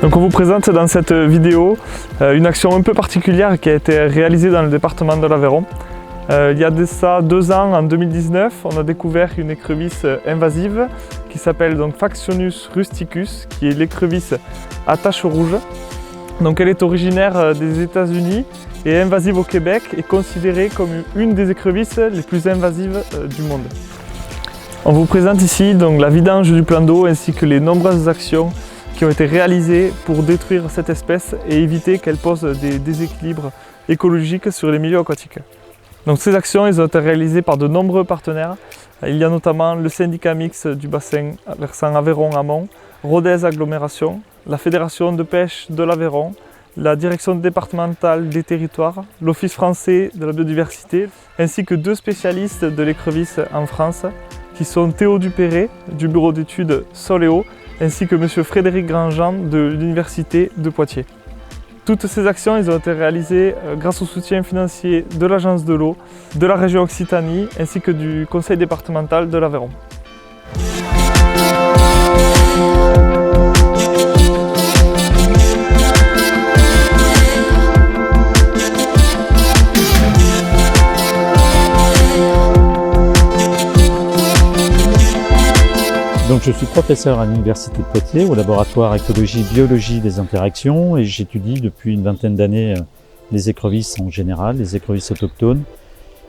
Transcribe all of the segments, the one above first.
Donc on vous présente dans cette vidéo une action un peu particulière qui a été réalisée dans le département de l'Aveyron. Il y a de ça 2 ans, en 2019, on a découvert une écrevisse invasive qui s'appelle donc Phactionus rusticus, qui est l'écrevisse à taches rouges. Donc elle est originaire des États-Unis et invasive au Québec et considérée comme une des écrevisses les plus invasives du monde. On vous présente ici donc la vidange du plan d'eau ainsi que les nombreuses actions qui ont été réalisées pour détruire cette espèce et éviter qu'elle pose des déséquilibres écologiques sur les milieux aquatiques. Donc ces actions elles ont été réalisées par de nombreux partenaires. Il y a notamment le syndicat mixte du bassin versant Aveyron-Amont, Rodez Agglomération, la Fédération de pêche de l'Aveyron, la Direction départementale des territoires, l'Office français de la biodiversité, ainsi que 2 spécialistes de l'écrevisse en France, qui sont Théo Dupéré du bureau d'études Sol et Eau, ainsi que M. Frédéric Grandjean de l'Université de Poitiers. Toutes ces actions elles ont été réalisées grâce au soutien financier de l'Agence de l'eau, de la région Occitanie, ainsi que du Conseil départemental de l'Aveyron. Donc, je suis professeur à l'Université de Poitiers au laboratoire écologie-biologie des interactions et j'étudie depuis une vingtaine d'années les écrevisses en général, les écrevisses autochtones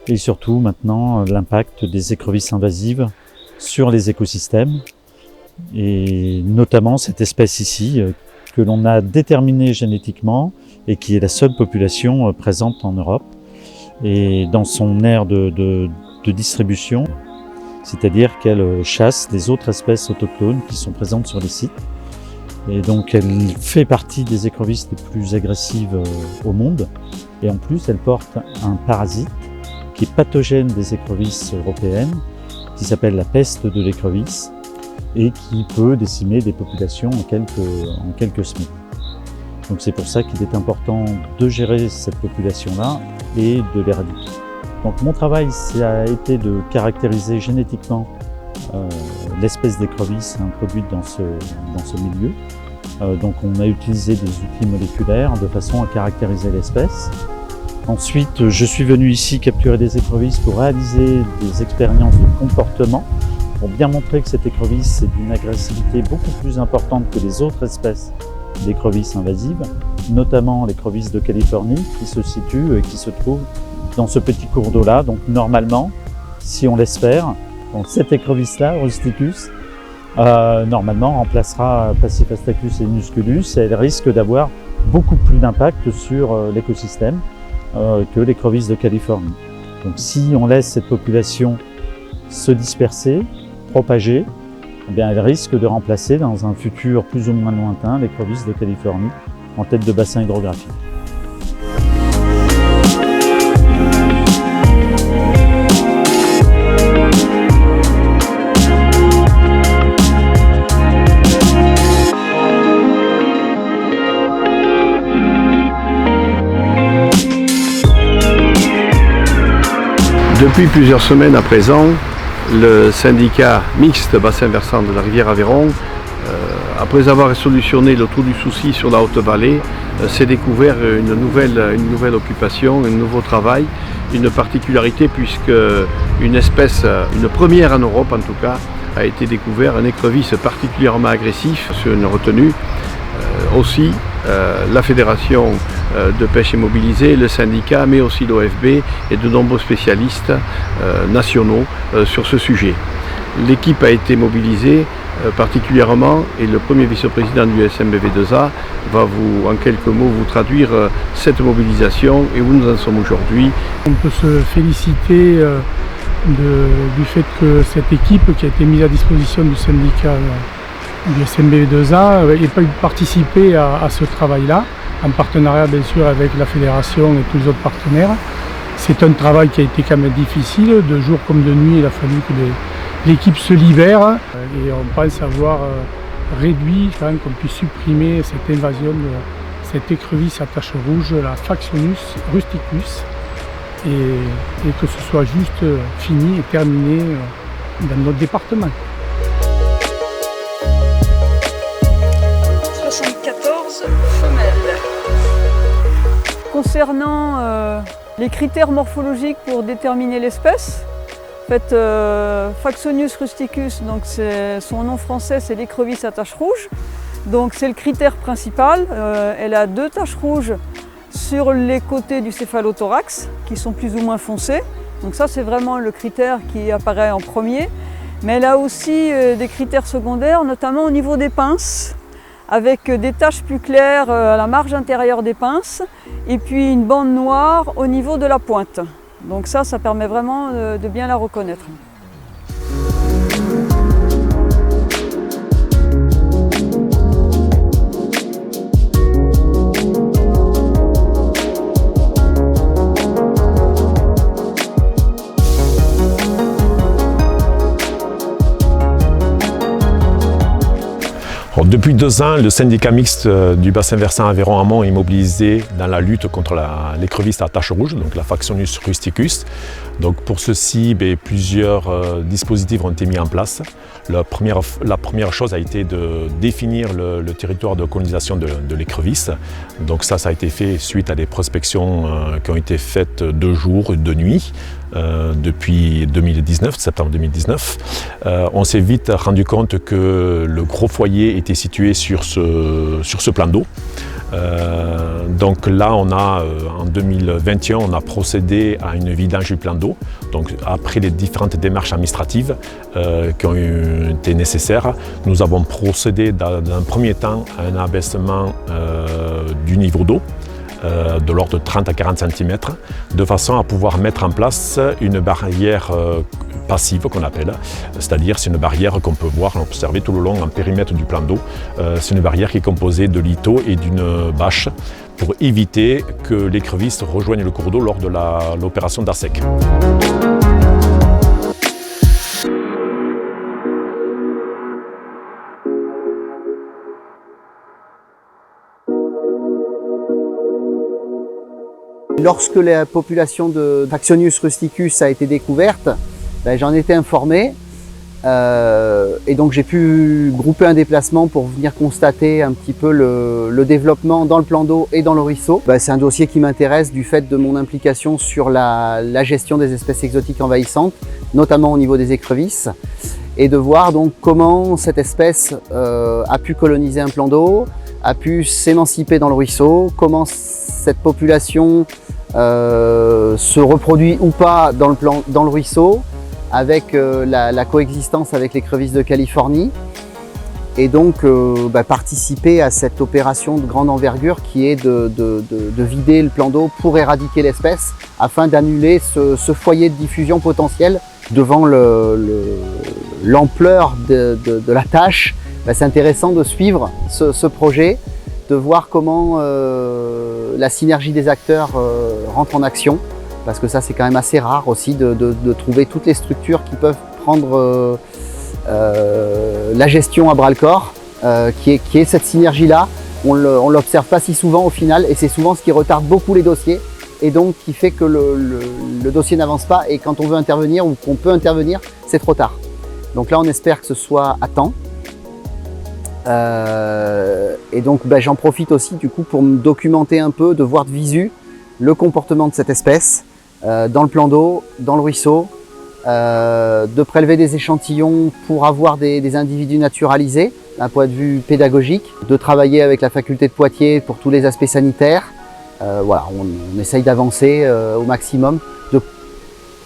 et surtout maintenant l'impact des écrevisses invasives sur les écosystèmes et notamment cette espèce ici que l'on a déterminée génétiquement et qui est la seule population présente en Europe et dans son aire de distribution. C'est-à-dire qu'elle chasse les autres espèces autochtones qui sont présentes sur les sites. Et donc elle fait partie des écrevisses les plus agressives au monde. Et en plus, elle porte un parasite qui est pathogène des écrevisses européennes, qui s'appelle la peste de l'écrevisse, et qui peut décimer des populations en quelques semaines. Donc c'est pour ça qu'il est important de gérer cette population-là et de l'éradiquer. Donc mon travail, ça a été de caractériser génétiquement l'espèce d'écrevisse introduite dans ce milieu. Donc on a utilisé des outils moléculaires de façon à caractériser l'espèce. Ensuite, je suis venu ici capturer des écrevisses pour réaliser des expériences de comportement, pour bien montrer que cette écrevisse est d'une agressivité beaucoup plus importante que les autres espèces d'écrevisses invasives, notamment l'écrevisse de Californie qui se situe et qui se trouve dans ce petit cours d'eau là. Donc normalement, si on laisse faire, donc cette écrevisse là, Rusticus, normalement remplacera Pachyphastracus et Musculus et elle risque d'avoir beaucoup plus d'impact sur l'écosystème que l'écrevisse de Californie. Donc si on laisse cette population se disperser, propager, eh bien elle risque de remplacer dans un futur plus ou moins lointain l'écrevisse de Californie en tête de bassin hydrographique. Depuis plusieurs semaines à présent, le syndicat mixte bassin versant de la rivière Aveyron, après avoir solutionné le trou du souci sur la Haute-Vallée, s'est découvert une nouvelle occupation, un nouveau travail, une particularité puisque une espèce, une première en Europe en tout cas, a été découverte, un écrevisse particulièrement agressif sur une retenue. Aussi, la fédération de pêche est mobilisée, le syndicat, mais aussi l'OFB et de nombreux spécialistes nationaux sur ce sujet. L'équipe a été mobilisée particulièrement et le premier vice-président du SMBV2A va en quelques mots vous traduire cette mobilisation et où nous en sommes aujourd'hui. On peut se féliciter du fait que cette équipe qui a été mise à disposition du syndicat du SMBV2A ait pu participer à ce travail-là, en partenariat bien sûr avec la fédération et tous les autres partenaires. C'est un travail qui a été quand même difficile, de jour comme de nuit, il a fallu que l'équipe se libère et on pense avoir réduit, quand même, qu'on puisse supprimer cette invasion de cette écrevisse à taches rouges, la Phactionus rusticus, et que ce soit juste fini et terminé dans notre département. 74 espèce femelle. Concernant les critères morphologiques pour déterminer l'espèce, en fait, Faxonius rusticus, donc son nom français c'est l'écrevisse à taches rouges. Donc c'est le critère principal. Elle a 2 taches rouges sur les côtés du céphalothorax qui sont plus ou moins foncées. Donc ça c'est vraiment le critère qui apparaît en premier. Mais elle a aussi des critères secondaires, notamment au niveau des pinces, avec des taches plus claires à la marge intérieure des pinces et puis une bande noire au niveau de la pointe. Donc ça permet vraiment de bien la reconnaître. Depuis 2 ans, le syndicat mixte du bassin versant Aveyron Amont est mobilisé dans la lutte contre l'écrevisse à taches rouges, donc la Faxonius rusticus. Donc pour ceci, plusieurs dispositifs ont été mis en place. La première chose a été de définir le territoire de colonisation de l'écrevisse. Donc ça a été fait suite à des prospections qui ont été faites de jour et de nuit. Depuis 2019, septembre 2019. On s'est vite rendu compte que le gros foyer était situé sur ce plan d'eau. Donc là, en 2021, on a procédé à une vidange du plan d'eau. Donc après les différentes démarches administratives qui ont été nécessaires, nous avons procédé dans un premier temps à un abaissement du niveau d'eau de l'ordre de 30 à 40 cm, de façon à pouvoir mettre en place une barrière passive qu'on appelle, c'est-à-dire c'est une barrière qu'on peut voir, observer tout le long en périmètre du plan d'eau. C'est une barrière qui est composée de lithos et d'une bâche pour éviter que l'écrevisse rejoigne le cours d'eau lors de l'opération d'assec. Lorsque la population de Faxonius rusticus a été découverte, j'en étais informé et donc j'ai pu grouper un déplacement pour venir constater un petit peu le développement dans le plan d'eau et dans le ruisseau. C'est un dossier qui m'intéresse du fait de mon implication sur la gestion des espèces exotiques envahissantes, notamment au niveau des écrevisses, et de voir donc comment cette espèce a pu coloniser un plan d'eau, a pu s'émanciper dans le ruisseau, comment cette population se reproduit ou pas dans le ruisseau, avec la coexistence avec l'écrevisse de Californie, et donc participer à cette opération de grande envergure qui est de vider le plan d'eau pour éradiquer l'espèce, afin d'annuler ce foyer de diffusion potentiel. Devant l'ampleur de la tâche, c'est intéressant de suivre ce projet, de voir comment la synergie des acteurs rentre en action, parce que ça c'est quand même assez rare aussi de trouver toutes les structures qui peuvent prendre la gestion à bras-le-corps, qui est cette synergie-là. On ne l'observe pas si souvent au final, et c'est souvent ce qui retarde beaucoup les dossiers, et donc qui fait que le dossier n'avance pas, et quand on veut intervenir ou qu'on peut intervenir, c'est trop tard. Donc là on espère que ce soit à temps. Et donc j'en profite aussi du coup pour me documenter un peu, de voir de visu le comportement de cette espèce dans le plan d'eau, dans le ruisseau, de prélever des échantillons pour avoir des individus naturalisés d'un point de vue pédagogique, de travailler avec la faculté de Poitiers pour tous les aspects sanitaires. Voilà, on essaye d'avancer au maximum, de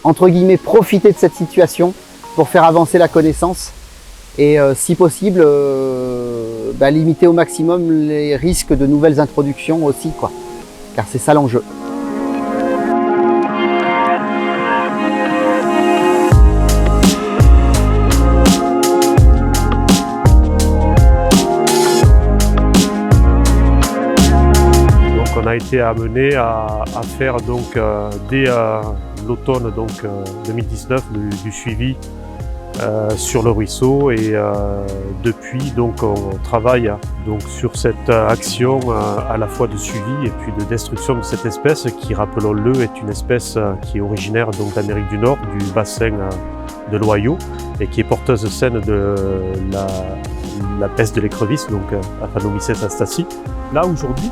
entre guillemets profiter de cette situation pour faire avancer la connaissance et si possible limiter au maximum les risques de nouvelles introductions aussi, car c'est ça l'enjeu. On a été amené à faire donc dès l'automne 2019 du suivi sur le ruisseau, et depuis donc on travaille donc sur cette action à la fois de suivi et puis de destruction de cette espèce qui, rappelons-le, est une espèce qui est originaire donc d'Amérique du Nord, du bassin de l'Ohio, et qui est porteuse saine de la peste de l'écrevisse, donc Aphanomycète astacyi. Là aujourd'hui,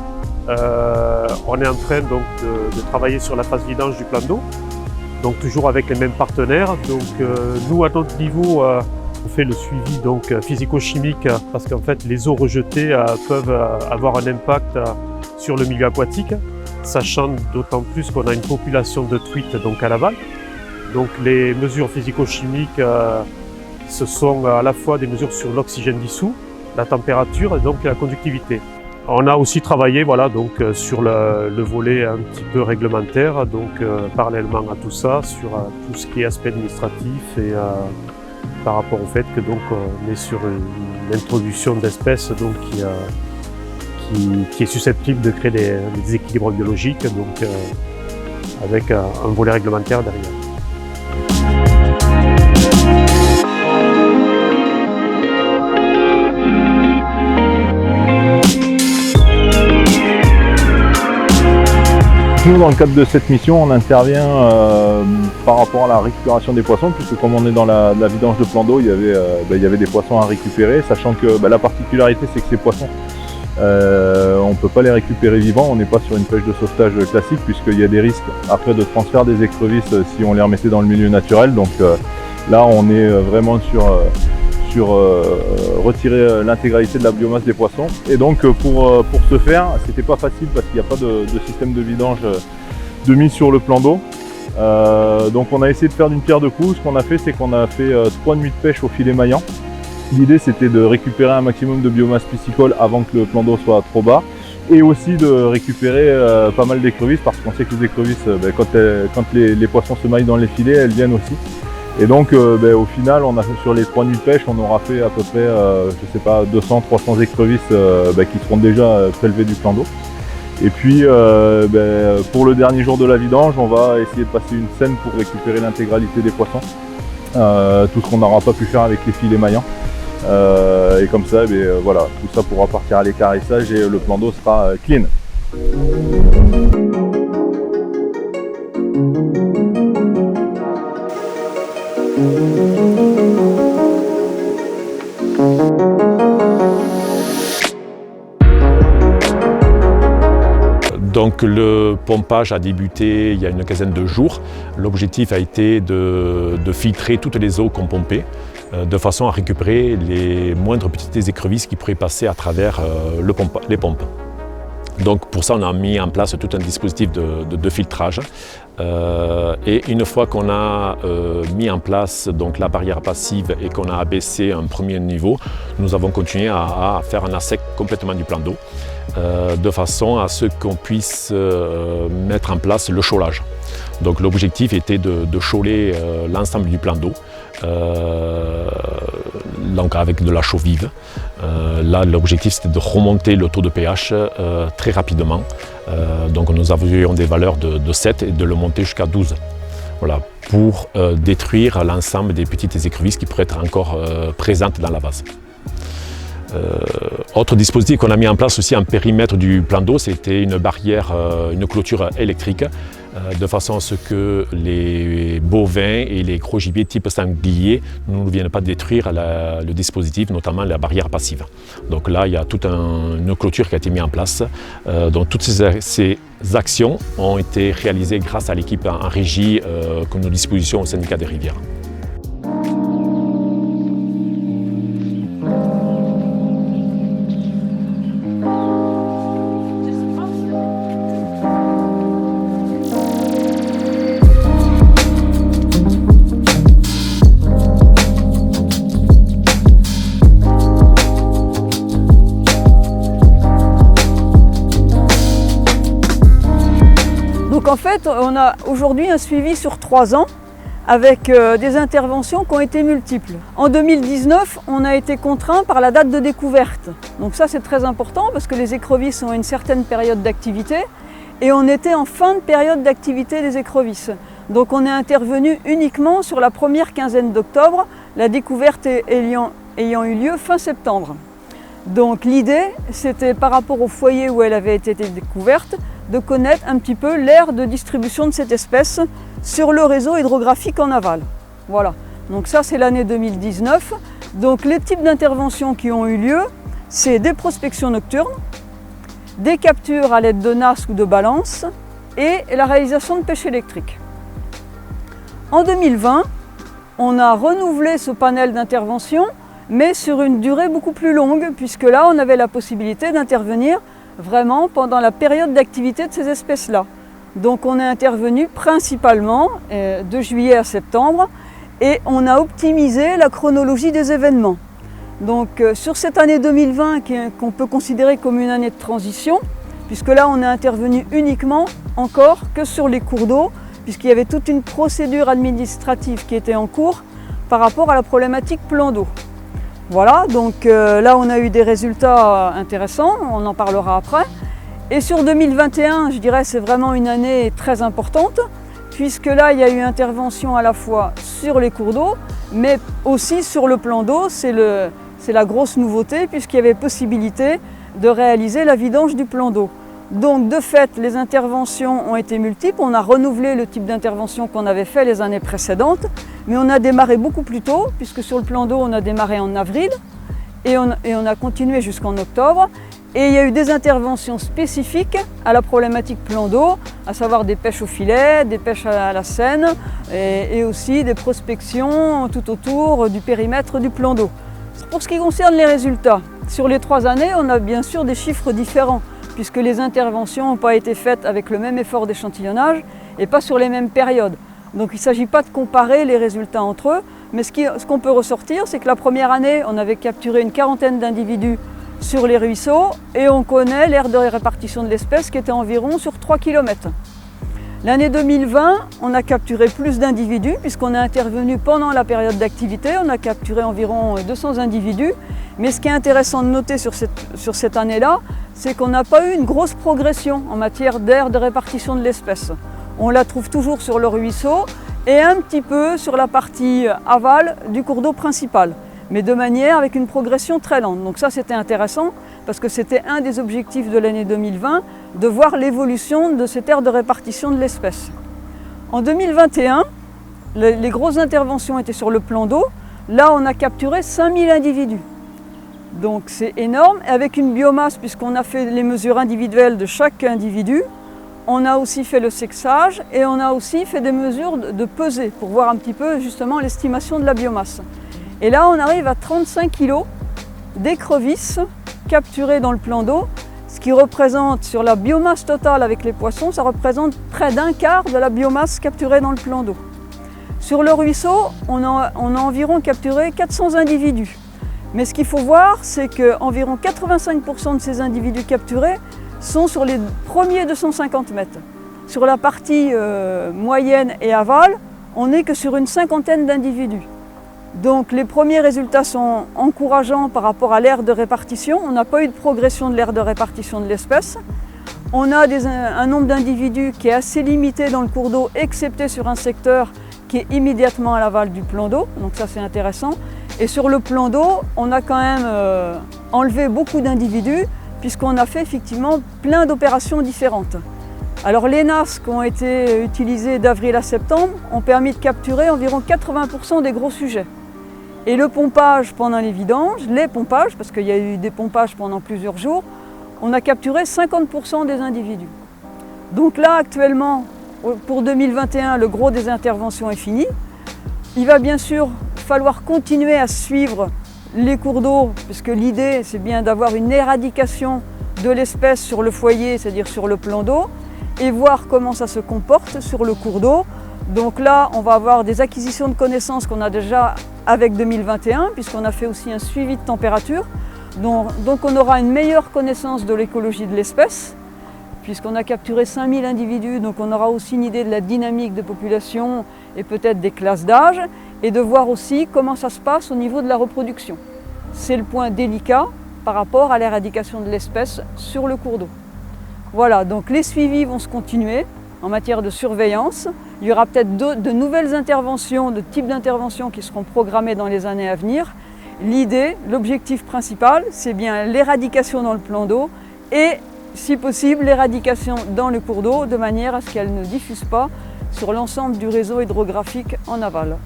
on est en train donc, de travailler sur la phase vidange du plan d'eau, donc toujours avec les mêmes partenaires. Donc nous à notre niveau, on fait le suivi donc physico-chimique parce qu'en fait les eaux rejetées peuvent avoir un impact sur le milieu aquatique, sachant d'autant plus qu'on a une population de truites donc à l'aval. Donc les mesures physico-chimiques, ce sont à la fois des mesures sur l'oxygène dissous, la température et donc la conductivité. On a aussi travaillé voilà, donc, sur le volet un petit peu réglementaire, donc parallèlement à tout ça, sur tout ce qui est aspect administratif et par rapport au fait que donc on est sur une introduction d'espèces donc qui est susceptible de créer des déséquilibres biologiques, donc avec un volet réglementaire derrière. Nous, dans le cadre de cette mission, on intervient par rapport à la récupération des poissons, puisque comme on est dans la vidange de plan d'eau, il y avait des poissons à récupérer, sachant que la particularité, c'est que ces poissons, on ne peut pas les récupérer vivants, on n'est pas sur une pêche de sauvetage classique, puisqu'il y a des risques après de transfert des écrevisses si on les remettait dans le milieu naturel. Donc là, on est vraiment sur retirer l'intégralité de la biomasse des poissons. Et donc pour ce faire, c'était pas facile parce qu'il n'y a pas de système de vidange de mise sur le plan d'eau. Donc on a essayé de faire d'une pierre deux coups. Ce qu'on a fait, c'est qu'on a fait 3 nuits de pêche au filet maillant. L'idée, c'était de récupérer un maximum de biomasse piscicole avant que le plan d'eau soit trop bas, et aussi de récupérer pas mal d'écrevisses, parce qu'on sait que les écrevisses, quand les poissons se maillent dans les filets, elles viennent aussi. Et donc au final, sur les 3 nuits de pêche, on aura fait à peu près, je sais pas, 200-300 écrevisses qui seront déjà prélevées du plan d'eau. Et puis pour le dernier jour de la vidange, on va essayer de passer une seine pour récupérer l'intégralité des poissons. Tout ce qu'on n'aura pas pu faire avec les filets maillants. Et comme ça, voilà, tout ça pourra partir à l'équarrissage et le plan d'eau sera clean. Donc le pompage a débuté il y a une quinzaine de jours. L'objectif a été de filtrer toutes les eaux qu'on pompait de façon à récupérer les moindres petites écrevisses qui pourraient passer à travers les pompes. Donc pour ça, on a mis en place tout un dispositif de filtrage. Et une fois qu'on a mis en place donc, la barrière passive et qu'on a abaissé un premier niveau, nous avons continué à faire un assec complètement du plan d'eau, de façon à ce qu'on puisse mettre en place le chaulage. Donc l'objectif était de chauler l'ensemble du plan d'eau, donc avec de la chaux vive. Là, l'objectif c'était de remonter le taux de pH très rapidement. Donc nous avions des valeurs de 7 et de le monter jusqu'à 12. Voilà, pour détruire l'ensemble des petites écrevisses qui pourraient être encore présentes dans la vase. Autre dispositif qu'on a mis en place aussi en périmètre du plan d'eau, c'était une barrière, une clôture électrique, de façon à ce que les bovins et les gros gibiers type sanglier ne viennent pas détruire le dispositif, notamment la barrière passive. Donc là, il y a toute une clôture qui a été mise en place. Donc toutes ces actions ont été réalisées grâce à l'équipe en régie que nous dispositions au syndicat des rivières. Donc en fait, on a aujourd'hui un suivi sur 3 ans avec des interventions qui ont été multiples. En 2019, on a été contraint par la date de découverte. Donc ça c'est très important parce que les écrevisses ont une certaine période d'activité et on était en fin de période d'activité des écrevisses. Donc on est intervenu uniquement sur la première quinzaine d'octobre, la découverte ayant eu lieu fin septembre. Donc l'idée, c'était par rapport au foyer où elle avait été découverte, de connaître un petit peu l'aire de distribution de cette espèce sur le réseau hydrographique en aval. Voilà. Donc ça, c'est l'année 2019. Donc les types d'interventions qui ont eu lieu, c'est des prospections nocturnes, des captures à l'aide de NAS ou de balances et la réalisation de pêche électrique. En 2020, on a renouvelé ce panel d'intervention, mais sur une durée beaucoup plus longue, puisque là, on avait la possibilité d'intervenir vraiment pendant la période d'activité de ces espèces-là. Donc on est intervenu principalement de juillet à septembre, et on a optimisé la chronologie des événements. Donc sur cette année 2020 qu'on peut considérer comme une année de transition, puisque là on est intervenu uniquement encore que sur les cours d'eau, puisqu'il y avait toute une procédure administrative qui était en cours par rapport à la problématique plan d'eau. Voilà, donc là on a eu des résultats intéressants, on en parlera après. Et sur 2021, je dirais c'est vraiment une année très importante, puisque là il y a eu intervention à la fois sur les cours d'eau, mais aussi sur le plan d'eau, c'est la grosse nouveauté, puisqu'il y avait possibilité de réaliser la vidange du plan d'eau. Donc de fait, les interventions ont été multiples, on a renouvelé le type d'intervention qu'on avait fait les années précédentes, mais on a démarré beaucoup plus tôt, puisque sur le plan d'eau on a démarré en avril, et on a continué jusqu'en octobre. Et il y a eu des interventions spécifiques à la problématique plan d'eau, à savoir des pêches au filet, des pêches à la seine et aussi des prospections tout autour du périmètre du plan d'eau. Pour ce qui concerne les résultats, sur les 3 années, on a bien sûr des chiffres différents, puisque les interventions n'ont pas été faites avec le même effort d'échantillonnage et pas sur les mêmes périodes. Donc il ne s'agit pas de comparer les résultats entre eux, mais ce qu'on peut ressortir, c'est que la première année, on avait capturé une 40aine d'individus sur les ruisseaux et on connaît l'aire de répartition de l'espèce qui était environ sur 3 km. L'année 2020, on a capturé plus d'individus puisqu'on est intervenu pendant la période d'activité, on a capturé environ 200 individus. Mais ce qui est intéressant de noter sur cette année-là, c'est qu'on n'a pas eu une grosse progression en matière d'aire de répartition de l'espèce. On la trouve toujours sur le ruisseau et un petit peu sur la partie aval du cours d'eau principal, mais de manière avec une progression très lente. Donc ça c'était intéressant parce que c'était un des objectifs de l'année 2020, de voir l'évolution de cette aire de répartition de l'espèce. En 2021, les grosses interventions étaient sur le plan d'eau. Là on a capturé 5000 individus. Donc c'est énorme, avec une biomasse puisqu'on a fait les mesures individuelles de chaque individu. On a aussi fait le sexage et on a aussi fait des mesures de pesée pour voir un petit peu justement l'estimation de la biomasse. Et là on arrive à 35 kg d'écrevisses capturées dans le plan d'eau, ce qui représente sur la biomasse totale avec les poissons, ça représente près d'un quart de la biomasse capturée dans le plan d'eau. Sur le ruisseau, on a environ capturé 400 individus. Mais ce qu'il faut voir, c'est qu'environ 85% de ces individus capturés sont sur les premiers 250 mètres. Sur la partie moyenne et aval, on n'est que sur une 50aine d'individus. Donc les premiers résultats sont encourageants par rapport à l'aire de répartition. On n'a pas eu de progression de l'aire de répartition de l'espèce. On a un nombre d'individus qui est assez limité dans le cours d'eau, excepté sur un secteur qui est immédiatement à l'aval du plan d'eau. Donc ça c'est intéressant. Et sur le plan d'eau, on a quand même enlevé beaucoup d'individus puisqu'on a fait effectivement plein d'opérations différentes. Alors les NAS qui ont été utilisés d'avril à septembre ont permis de capturer environ 80% des gros sujets. Et le pompage pendant les vidanges, les pompages, parce qu'il y a eu des pompages pendant plusieurs jours, on a capturé 50% des individus. Donc là actuellement, pour 2021, le gros des interventions est fini. Il va bien sûr falloir continuer à suivre les cours d'eau, puisque l'idée c'est bien d'avoir une éradication de l'espèce sur le foyer, c'est-à-dire sur le plan d'eau, et voir comment ça se comporte sur le cours d'eau. Donc là, on va avoir des acquisitions de connaissances qu'on a déjà avec 2021, puisqu'on a fait aussi un suivi de température. Donc on aura une meilleure connaissance de l'écologie de l'espèce, puisqu'on a capturé 5000 individus, donc on aura aussi une idée de la dynamique de population et peut-être des classes d'âge, et de voir aussi comment ça se passe au niveau de la reproduction. C'est le point délicat par rapport à l'éradication de l'espèce sur le cours d'eau. Voilà, donc les suivis vont se continuer en matière de surveillance. Il y aura peut-être de nouvelles interventions, de types d'interventions qui seront programmées dans les années à venir. L'idée, l'objectif principal, c'est bien l'éradication dans le plan d'eau et, si possible, l'éradication dans le cours d'eau de manière à ce qu'elle ne diffuse pas sur l'ensemble du réseau hydrographique en aval.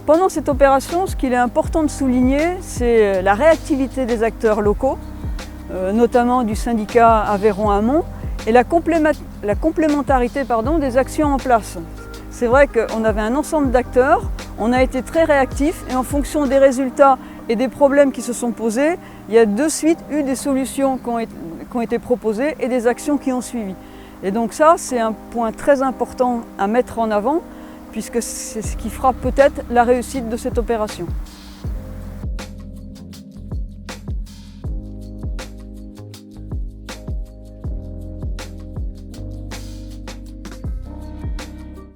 Pendant cette opération, ce qu'il est important de souligner, c'est la réactivité des acteurs locaux, notamment du syndicat Aveyron Amont, et la complémentarité des actions en place. C'est vrai qu'on avait un ensemble d'acteurs, on a été très réactifs et en fonction des résultats et des problèmes qui se sont posés, il y a de suite eu des solutions qui ont été proposées et des actions qui ont suivi. Et donc ça, c'est un point très important à mettre en avant puisque c'est ce qui fera peut-être la réussite de cette opération.